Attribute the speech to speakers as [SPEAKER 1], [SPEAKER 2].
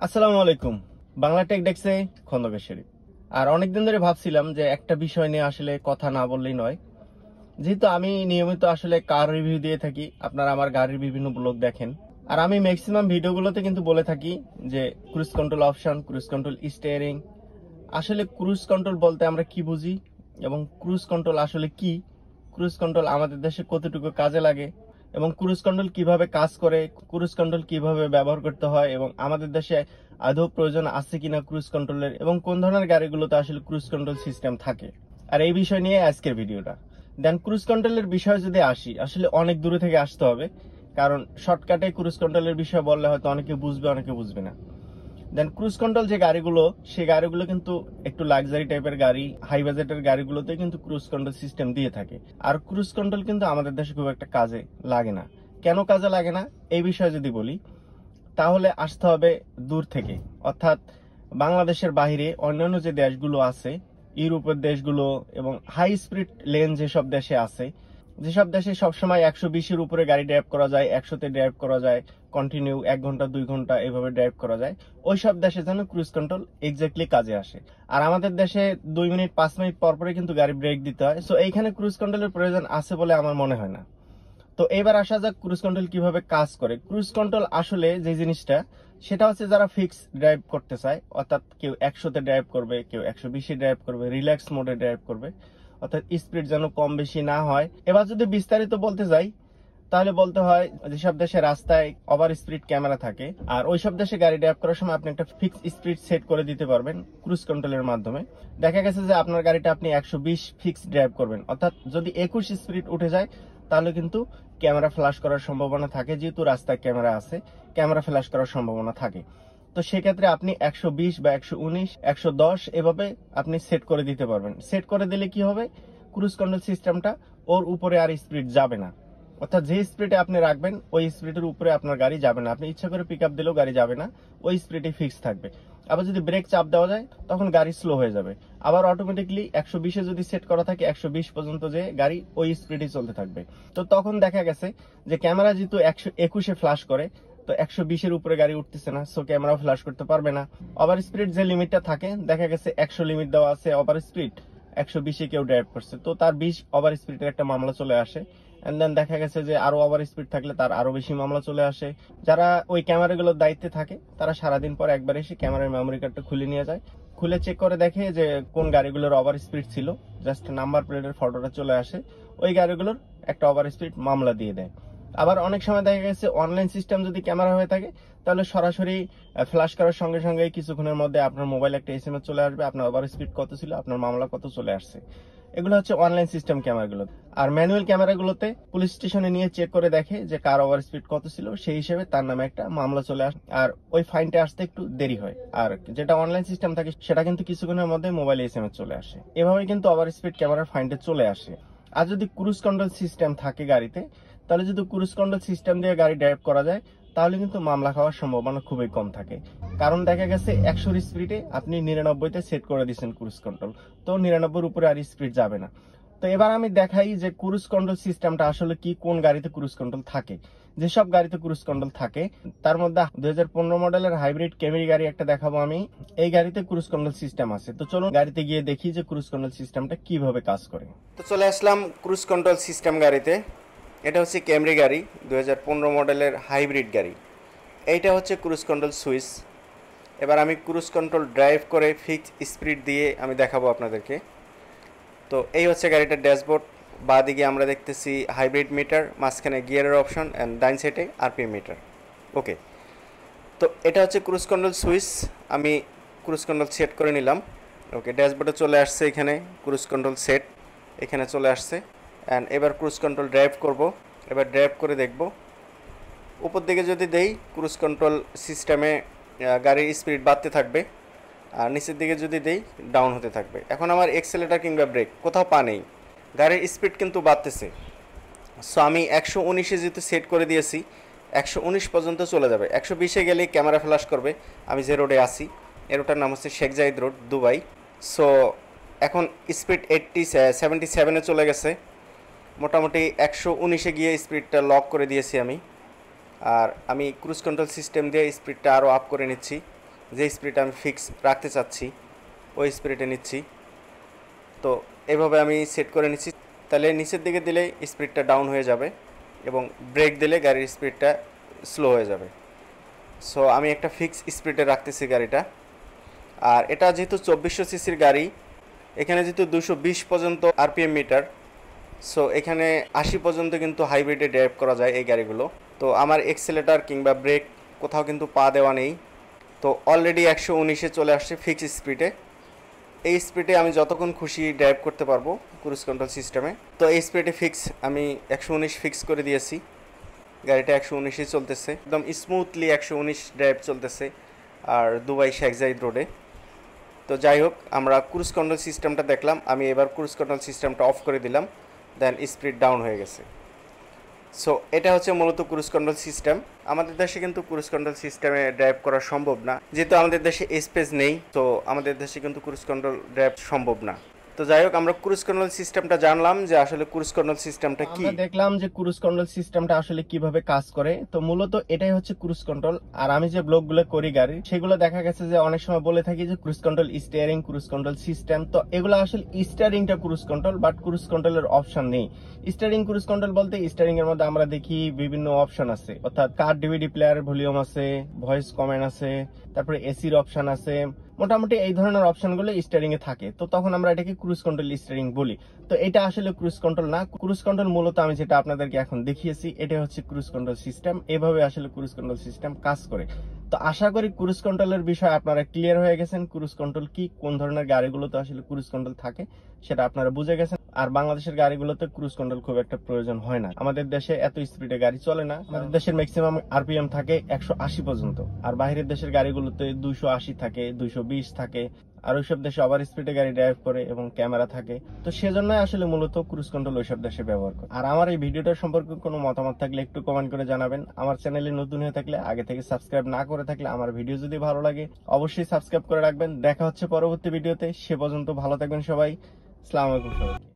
[SPEAKER 1] আসসালামু আলাইকুম। বাংলা টেক ডেস্কে খন্দকার শরীফ। আর অনেকদিন ধরে ভাবছিলাম যে একটা বিষয় নিয়ে আসলে কথা না বললেই নয়। যেহেতু আমি নিয়মিত আসলে কার রিভিউ দিয়ে থাকি, আপনারা আমার গাড়ির বিভিন্ন ব্লগ দেখেন। আর আমি ম্যাক্সিমাম ভিডিওগুলোতে কিন্তু বলে থাকি যে cruise control option, cruise control steering. আসলে ক্রুজ কন্ট্রোল বলতে আমরা কি বুঝি এবং ক্রুজ কন্ট্রোল আসলে কি, ক্রুজ কন্ট্রোল আমাদের দেশে কতটুকু কাজে লাগে এবং ক্রুজ কন্ট্রোল কিভাবে কাজ করে, ক্রুজ কন্ট্রোল কিভাবে ব্যবহার করতে হয় এবং আমাদের দেশে আদৌ প্রয়োজন আছে কিনা ক্রুজ কন্ট্রোলের এবং কোন ধরনের গাড়িগুলোতে আসলে ক্রুজ কন্ট্রোল সিস্টেম থাকে। আর এই বিষয় নিয়ে আজকের ভিডিওটা। দেন ক্রুজ কন্ট্রোলের বিষয়ে যদি আসি, আসলে অনেক দূরে থেকে আসতে হবে, কারণ শর্টকাটে ক্রুজ কন্ট্রোলের বিষয় বললে হয়তো অনেকে বুঝবে, অনেকে বুঝবে না। দেন ক্রুজ কন্ট্রোল যে গাড়িগুলো, সেই গাড়িগুলো কিন্তু একটু লাক্সারি টাইপের গাড়ি, হাই বাজেটের গাড়িগুলোতে কিন্তু ক্রুজ কন্ট্রোল সিস্টেম দিয়ে থাকে। আর ক্রুজ কন্ট্রোল কিন্তু আমাদের দেশে খুব একটা কাজে লাগে না। কেন কাজে লাগে না এই বিষয়ে যদি বলি, তাহলে আসতে হবে দূর থেকে, অর্থাৎ বাংলাদেশের বাইরে অন্যান্য যে দেশগুলো আছে, ইউরোপের দেশগুলো এবং হাই স্পিড লেন যেসব দেশে আছে, যেসব দেশে সবসময় 120-এর উপরে গাড়ি ড্রাইভ করা যায়, 100-তে ড্রাইভ করা যায়, কন্টিনিউ 1 ঘন্টা 2 ঘন্টা এভাবে ড্রাইভ করা যায়, ওই সব দেশে যেন ক্রুজ কন্ট্রোল এক্স্যাক্টলি কাজে আসে। আর আমাদের দেশে 2 মিনিট 5 মিনিট পর পরে কিন্তু গাড়ি ব্রেক দিতে হয়। সো এইখানে ক্রুজ কন্ট্রোলের প্রয়োজন আছে বলে আমার মনে হয় না। তো এবার আসা যাক ক্রুজ কন্ট্রোল কিভাবে কাজ করে। ক্রুজ কন্ট্রোল আসলে যে জিনিসটা, সেটা হচ্ছে যারা ফিক্স ড্রাইভ করতে চায়, অর্থাৎ কেউ 100-তে ড্রাইভ করবে, কেউ 120-এ ড্রাইভ করবে, রিল্যাক্স মোডে ড্রাইভ করবে, অর্থাৎ স্পিড যেন কম বেশি না হয়। এবার যদি বিস্তারিত বলতে যাই, তাহলে বলতে হয় যেসব দেশে রাস্তায় ওভার স্পিড ক্যামেরা থাকে, আর ওইসব দেশে গাড়ি ড্রাইভ করার সময় আপনি একটা ফিক্স স্পিড সেট করে দিতে পারবেন ক্রুজ কন্ট্রোলের মাধ্যমে। দেখা গেছে যে আপনার গাড়িটা আপনি 120 ফিক্স ড্রাইভ করবেন, অর্থাৎ যদি 21 স্পিড উঠে যায় তাহলে কিন্তু ক্যামেরা ফ্ল্যাশ করার সম্ভাবনা থাকে, যেহেতু রাস্তায় ক্যামেরা আছে, ক্যামেরা ফ্ল্যাশ করার সম্ভাবনা থাকে। তো সেক্ষেত্রে আপনি 120 বা 119, 110 এভাবে আপনি সেট করে দিতে পারবেন। সেট করে দিলে কি হবে, ক্রুজ কন্ট্রোল সিস্টেমটা ওর উপরে আর স্পিড যাবে না, অর্থাৎ যে স্পিডে আপনি রাখবেন ওই স্পিডের উপরে আপনার গাড়ি যাবে না। আপনি ইচ্ছা করে পিক আপ দিলেও গাড়ি যাবে না, ওই স্পিডে ফিক্স থাকবে। আবার যদি ব্রেক চাপ দেওয়া যায় তখন গাড়ি স্লো হয়ে যাবে। আবার অটোমেটিকলি 120-এ যদি সেট করা থাকে, 120 পর্যন্ত যে গাড়ি ওই স্পিডে চলতে থাকবে। তো তখন দেখা গেছে যে ক্যামেরা যেহেতু 121-এ ফ্ল্যাশ করে, তো 120-এর উপরে গাড়ি উঠতেছে না, সো ক্যামেরা ফ্ল্যাশ করতে পারবে না। ওভার স্পিড যে লিমিটটা থাকে, দেখা গেছে 100 লিমিট দেওয়া আছে ওভার স্পিড, 120-এ কেউ ড্রাইভ করছে, তো তার 20 ওভার স্পিডের একটা মামলা চলে আসে। এন্ড দেন দেখা গেছে যে আরো ওভার স্পিড থাকলে তার আরো বেশি মামলা চলে আসে। যারা ওই ক্যামেরাগুলোর দায়িত্বে থাকে, তারা সারাদিন পর একবার এসে ক্যামেরার মেমোরি কার্ডটা খুলে নিয়ে যায়, খুলে চেক করে দেখে যে কোন গাড়িগুলোর ওভার স্পিড ছিল, জাস্ট নাম্বার প্লেটের ফটোটা চলে আসে, ওই গাড়িগুলোর একটা ওভার স্পিড মামলা দিয়ে দেয়। আবার অনেক সময় দেখা গেছে অনলাইন সিস্টেম যদি ক্যামেরা হয়ে থাকে, তাহলে সরাসরি ফ্ল্যাশ করার সঙ্গে সঙ্গে কিছুক্ষণের মধ্যে আপনার মোবাইলে একটা এসএমএস চলে আসবে, আপনার ওভার স্পিড কত ছিল, আপনার মামলা কত চলে আসছে। এগুলো হচ্ছে অনলাইন সিস্টেম ক্যামেরাগুলো। আর ম্যানুয়াল ক্যামেরাগুলোতে পুলিশ স্টেশনে নিয়ে চেক করে দেখে যে কার ওভার স্পিড কত ছিল, সেই হিসেবে তার নামে একটা মামলা চলে আসে, আর ওই ফাইনটা আসতে একটু দেরি হয়। আর যেটা অনলাইন সিস্টেম থাকে সেটা কিন্তু কিছুক্ষণের মধ্যে মোবাইলে এসএমএস চলে আসে। এভাবে কিন্তু ওভার স্পিড ক্যামেরার ফাইনটা চলে আসে। আর যদি ক্রুজ কন্ট্রোল সিস্টেম থাকে গাড়িতে, তাহলে যদি ক্রুজ কন্ট্রোল সিস্টেম দিয়ে গাড়ি ড্রাইভ করা যায়, তাহলে কিন্তু মামলা খাওয়ার সম্ভাবনা খুবই কম থাকে। কারণ দেখা গেছে 100-এর স্পিডে আপনি 99-তে সেট করে দিচ্ছেন ক্রুজ কন্ট্রোল, তো 99-এর উপরে আর স্পিড যাবে না। তো এবার আমি দেখাই যে ক্রুজ কন্ট্রোল সিস্টেমটা আসলে কি, কোন গাড়িতে ক্রুজ কন্ট্রোল থাকে। যেসব গাড়িতে ক্রুজ কন্ট্রোল থাকে, তার মধ্যে 2015 মডেলের হাইব্রিড ক্যামেরি গাড়ি একটা দেখাবো আমি। এই গাড়িতে ক্রুজ কন্ট্রোল সিস্টেম আছে। তো চলুন গাড়িতে গিয়ে দেখি যে ক্রুজ কন্ট্রোল সিস্টেমটা কিভাবে কাজ করে। তো চলে আসলাম ক্রুজ কন্ট্রোল সিস্টেম গাড়িতে। এটা হচ্ছে ক্যামেরি গাড়ি, 2015 মডেলের হাইব্রিড গাড়ি। এইটা হচ্ছে ক্রুজ কন্ট্রোল সুইচ। এবার আমি ক্রুজ কন্ট্রোল ড্রাইভ করে ফিক্স স্পিড দিয়ে আমি দেখাবো আপনাদেরকে। তো এই হচ্ছে গাড়িটার ড্যাশবোর্ড। বাঁ দিকে আমরা দেখতেছি হাইব্রিড মিটার, মাঝখানে গিয়ারের অপশন, অ্যান্ড ডাইন সাইডে আরপিএম মিটার। ওকে, তো এটা হচ্ছে ক্রুজ কন্ট্রোল সুইচ। আমি ক্রুজ কন্ট্রোল সেট করে নিলাম। ওকে, ড্যাশবোর্ডে চলে আসছে, এখানে ক্রুজ কন্ট্রোল সেট এখানে চলে আসছে। অ্যান্ড এবার ক্রুজ কন্ট্রোল ড্রাইভ করব। এবার ড্রাইভ করে দেখব। উপর দিকে যদি দেই, ক্রুজ কন্ট্রোল সিস্টেমে গাড়ির স্পিড বাড়তে থাকবে, আর নিচের দিকে যদি দেই ডাউন হতে থাকবে। এখন আমার এক্সেলেটার কিংবা ব্রেক কোথাও পা নেই, গাড়ির স্পিড কিন্তু বাড়তেছে। সো আমি 119-এ যেহেতু সেট করে দিয়েছি, 119 পর্যন্ত চলে যাবে। 120-এ গেলেই ক্যামেরা ফ্ল্যাশ করবে। আমি যে রোডে আসি, এর রোডটার নাম হচ্ছে Sheikh Zahid road, Dubai. So এখন স্পিড 77-এ চলে গেছে। মোটামুটি 119-এ গিয়ে স্পিডটা লক করে দিয়েছি আমি। আর আমি ক্রুজ কন্ট্রোল সিস্টেম দিয়ে স্পিডটা আরও আপ করে নিচ্ছি। যে স্পিডটা আমি ফিক্স রাখতে চাচ্ছি ওই স্পিডে নিচ্ছি। তো এভাবে আমি সেট করে নিচ্ছি, তাহলে নিচের দিকে দিলে স্পিডটা ডাউন হয়ে যাবে এবং ব্রেক দিলে গাড়ির স্পিডটা স্লো হয়ে যাবে। সো আমি একটা ফিক্স স্পিডে রাখতেছি গাড়িটা। আর এটা যেহেতু 2400 সিসির গাড়ি, এখানে যেহেতু 220 পর্যন্ত আরপিএম মিটার, সো এখানে 80 পর্যন্ত কিন্তু হাইব্রিডে ড্রাইভ করা যায় এই গাড়িগুলো। তো আমার এক্সেলেটার কিংবা ব্রেক কোথাও কিন্তু পা দেওয়া নেই। তো অলরেডি 119-এ চলে আসছে ফিক্স স্পিডে। এই স্পিডে আমি যতক্ষণ খুশি ড্রাইভ করতে পারবো ক্রুজ কন্ট্রোল সিস্টেমে। তো এই স্পিডে ফিক্স আমি 119 ফিক্স করে দিয়েছি। গাড়িটা 119-এ চলতেছে, একদম স্মুথলি 119 ড্রাইভ চলতেছে আর দুবাই শেখ জায়েদ রোডে। তো যাই হোক, আমরা ক্রুজ কন্ট্রোল সিস্টেমটা দেখলাম। আমি এবার ক্রুজ কন্ট্রোল সিস্টেমটা অফ করে দিলাম, দেন স্পিড ডাউন হয়ে গেছে। সো এটা হচ্ছে মূলত ক্রুজ কন্ট্রোল সিস্টেম। আমাদের দেশে কিন্তু ক্রুজ কন্ট্রোল সিস্টেমে ড্রাইভ করা সম্ভব না, যেহেতু আমাদের দেশে স্পেস নেই। তো আমাদের দেশে কিন্তু ক্রুজ কন্ট্রোল ড্রাইভ সম্ভব না। তো যাই হোক, আমরা ক্রুজ কন্ট্রোল সিস্টেমটা জানলাম যে আসলে ক্রুজ কন্ট্রোল সিস্টেমটা কি, আমরা দেখলাম যে ক্রুজ কন্ট্রোল সিস্টেমটা আসলে কিভাবে কাজ করে। তো মূলত এটাই হচ্ছে ক্রুজ কন্ট্রোল। আর আমি যে ব্লগগুলো করি গাড়ি, সেগুলো দেখা গেছে যে অনেক সময় বলে থাকি যে cruise control steering, cruise control system. তো এগুলো আসলে স্টিয়ারিংটা ক্রুজ কন্ট্রোল, বাট ক্রুজ কন্ট্রোলের অপশন নেই। স্টিয়ারিং ক্রুজ কন্ট্রোল বলতে স্টিয়ারিং এর মধ্যে আমরা দেখি বিভিন্ন অপশন আছে, অর্থাৎ কার ডিভিডি প্লেয়ার ভলিউম আছে, ভয়েস কমান্ড আছে, তারপরে এসির অপশন আছে। মোটামুটি এই ধরনের অপশনগুলো স্টিয়ারিং এ থাকে। তো তখন আমরা এটাকে ক্রুজ কন্ট্রোল স্টিয়ারিং বলি। তো এটা আসলে ক্রুজ কন্ট্রোল না। ক্রুজ কন্ট্রোল মূলত আমি যেটা আপনাদেরকে এখন দেখিয়েছি, এটা হচ্ছে ক্রুজ কন্ট্রোল সিস্টেম। এভাবে আসলে ক্রুজ কন্ট্রোল সিস্টেম কাজ করে। তো আশা করি ক্রুজ কন্ট্রোলের বিষয়ে আপনারা ক্লিয়ার হয়ে গেছেন। ক্রুজ কন্ট্রোল কি, কোন ধরনের গাড়িগুলোতে আসলে ক্রুজ কন্ট্রোল থাকে সেটা আপনারা বুঝে গেছেন। আর বাংলাদেশের গাড়িগুলোতে ক্রুজ কন্ট্রোল খুব একটা প্রয়োজন হয় না। আমাদের দেশে এত স্পিডে গাড়ি চলে না। আমাদের দেশের ম্যাক্সিমাম আরপিএম থাকে 180 পর্যন্ত, আর বাইরের দেশের গাড়িগুলোতে 280 থাকে, 220 থাকে। আর ওইসব দেশে ওভার স্পিডে গাড়ি ড্রাইভ করে এবং ক্যামেরা থাকে। তো সেজন্য আসলে মূলত ক্রুজ কন্ট্রোল ওইসব দেশে ব্যবহার করে। আর আমার এই ভিডিওটা সম্পর্কে কোনো মতামত থাকলে একটু কমেন্ট করে জানাবেন। আমার চ্যানেলে নতুন হয়ে থাকলে, আগে থেকে সাবস্ক্রাইব না করে থাকলে, আমার ভিডিও যদি ভালো লাগে অবশ্যই সাবস্ক্রাইব করে রাখবেন। দেখা হচ্ছে পরবর্তী ভিডিওতে। সে পর্যন্ত ভালো থাকবেন সবাই। আসসালামু আলাইকুম সবাই।